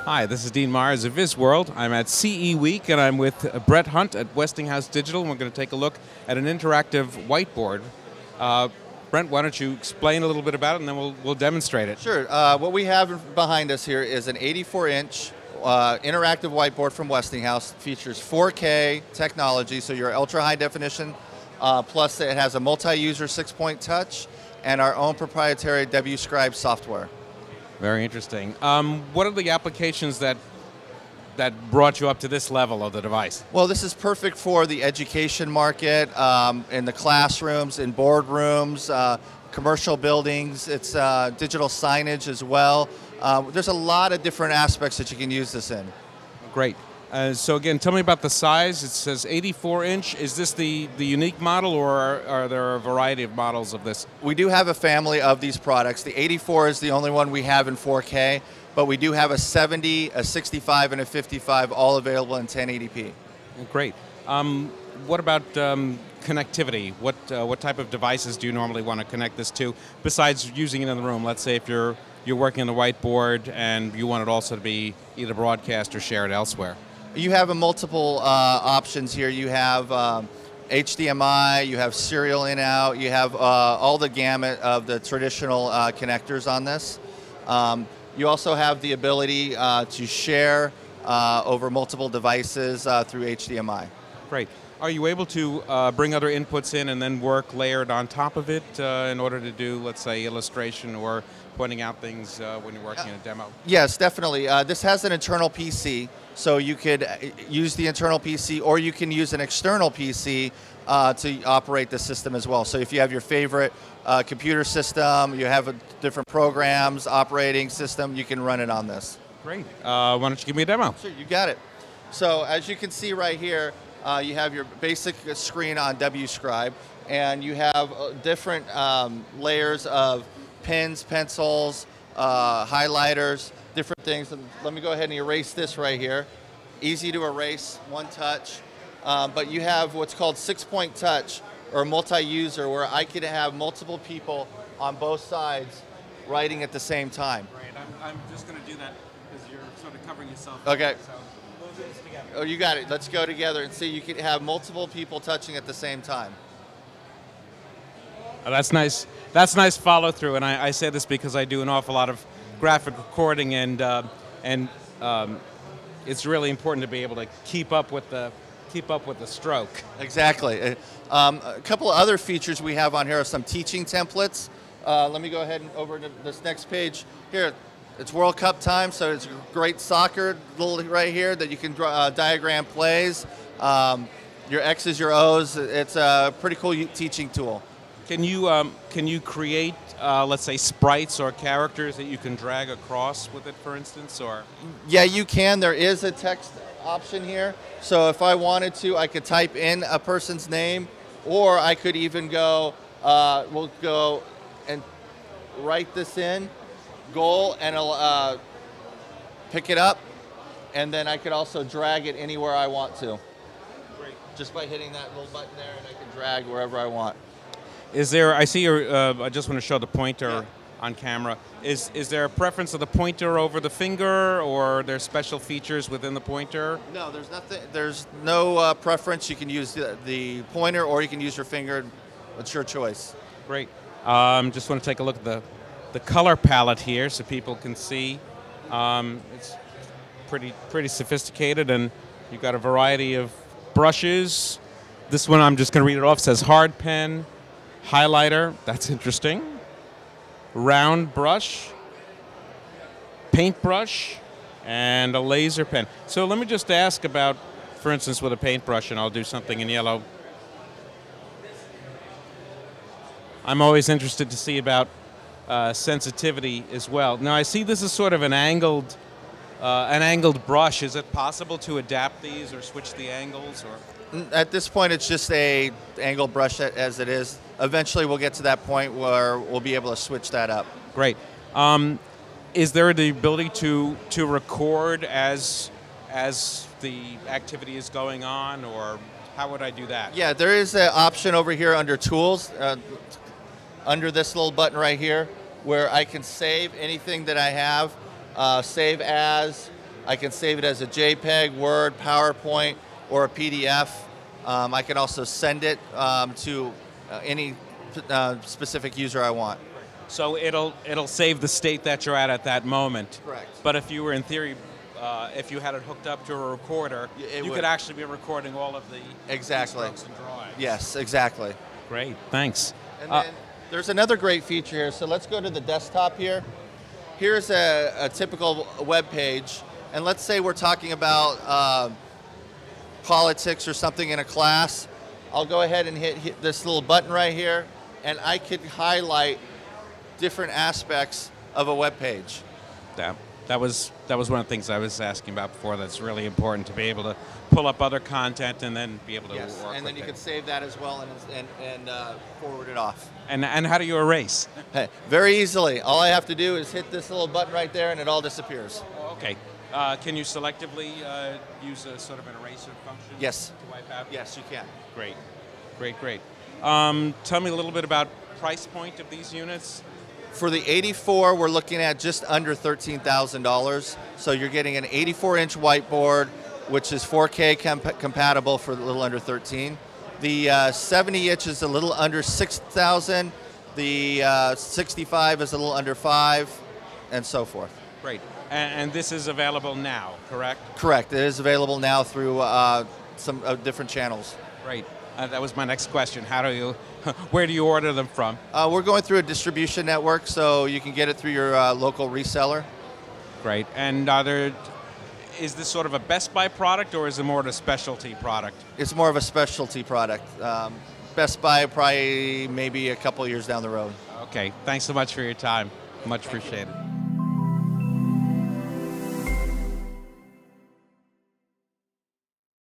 Hi, this is Dean Myers of VisWorld. I'm at CEWEEK and I'm with Brett Hunt at Westinghouse Digital, and we're going to take a look at an interactive whiteboard. Brent, why don't you explain a little bit about it and then we'll demonstrate it. Sure. What we have behind us here is an 84-inch interactive whiteboard from Westinghouse. It features 4K technology, so your ultra-high definition, plus it has a multi-user 6-point touch and our own proprietary WScribe software. Very interesting. What are the applications that brought you up to this level of the device? Well, this is perfect for the education market, in the classrooms, in boardrooms, commercial buildings. It's digital signage as well. There's a lot of different aspects that you can use this in. Great. So again, tell me about the size. It says 84-inch. Is this the unique model, or are there a variety of models of this? We do have a family of these products. The 84 is the only one we have in 4K, but we do have a 70, a 65, and a 55, all available in 1080p. Great. What about connectivity? What type of devices do you normally want to connect this to, besides using it in the room? Let's say if you're working on the whiteboard and you want it also to be either broadcast or shared elsewhere. You have multiple options here. You have HDMI, you have serial in-out, you have all the gamut of the traditional connectors on this. You also have the ability to share over multiple devices through HDMI. Great. Are you able to bring other inputs in and then work layered on top of it in order to do, let's say, illustration or pointing out things when you're working in a demo? Yes, definitely. This has an internal PC, so you could use the internal PC, or you can use an external PC to operate the system as well. So if you have your favorite computer system, you have different programs, operating system, you can run it on this. Great. Why don't you give me a demo? Sure, you got it. So as you can see right here, you have your basic screen on WScribe, and you have different layers of pens, pencils, highlighters, different things. Let me go ahead and erase this right here. Easy to erase, one touch. But you have what's called 6-point touch, or multi-user, where I could have multiple people on both sides writing at the same time. Right. I'm just going to do that because you're sort of covering yourself. Okay. So we'll do this together. Oh, you got it. Let's go together and see. You can have multiple people touching at the same time. Oh, that's nice. That's nice follow through, and I say this because I do an awful lot of graphic recording, and it's really important to be able to keep up with the stroke. Exactly. A couple of other features we have on here are some teaching templates. Let me go ahead and over to this next page here. It's World Cup time, so it's great soccer little right here that you can draw, diagram plays. Your X's, your O's. It's a pretty cool teaching tool. Can you create, let's say, sprites or characters that you can drag across with it, for instance, or? Yeah, you can. There is a text option here. So if I wanted to, I could type in a person's name, or I could even go, we'll go and write this in, goal, and it'll pick it up, and then I could also drag it anywhere I want to. Great. Just by hitting that little button there, and I can drag wherever I want. Is there? I see your. I just want to show the pointer on camera. Is there a preference of the pointer over the finger, or are there special features within the pointer? No, there's nothing. There's no preference. You can use the pointer, or you can use your finger. It's your choice. Great. Just want to take a look at the color palette here, so people can see. It's pretty sophisticated, and you've got a variety of brushes. This one, I'm just going to read it off. It says hard pen. Highlighter, that's interesting. Round brush, paintbrush, and a laser pen. So let me just ask about, for instance, with a paintbrush, and I'll do something in yellow. I'm always interested to see about sensitivity as well. Now I see this is sort of an angled brush. Is it possible to adapt these or switch the angles, or? At this point, it's just a angle brush as it is. Eventually, we'll get to that point where we'll be able to switch that up. Great. Is there the ability to record as the activity is going on, or how would I do that? Yeah, there is an option over here under Tools, under this little button right here, where I can save anything that I have, save as, I can save it as a JPEG, Word, PowerPoint, or a PDF. I can also send it to any specific user I want. So it'll save the state that you're at that moment. Correct. But if you were in theory, if you had it hooked up to a recorder, you could actually be recording all of the strokes and drawings. Yes, exactly. Great, thanks. And then there's another great feature here. So let's go to the desktop here. Here's a typical web page, and let's say we're talking about politics or something in a class. I'll go ahead and hit this little button right here, and I could highlight different aspects of a web page. That was one of the things I was asking about before. That's really important, to be able to pull up other content and then be able to work and then with you it. can save that as well and forward it off. And how do you erase? Hey, very easily. All I have to do is hit this little button right there, and it all disappears. Okay. Can you selectively use a sort of an eraser function? Yes. To wipe out? Yes, you can. Great, great, great. Tell me a little bit about price point of these units. For the 84, we're looking at just under $13,000. So you're getting an 84-inch whiteboard, which is 4K compatible for a little under 13. The 70 inch is a little under 6,000. The 65 is a little under 5, and so forth. Great. And this is available now, correct? Correct. It is available now through some different channels. Great. That was my next question. Where do you order them from? We're going through a distribution network, so you can get it through your local reseller. Great. And is this sort of a Best Buy product, or is it more of a specialty product? It's more of a specialty product. Best Buy probably maybe a couple years down the road. Okay. Thanks so much for your time. Much appreciated.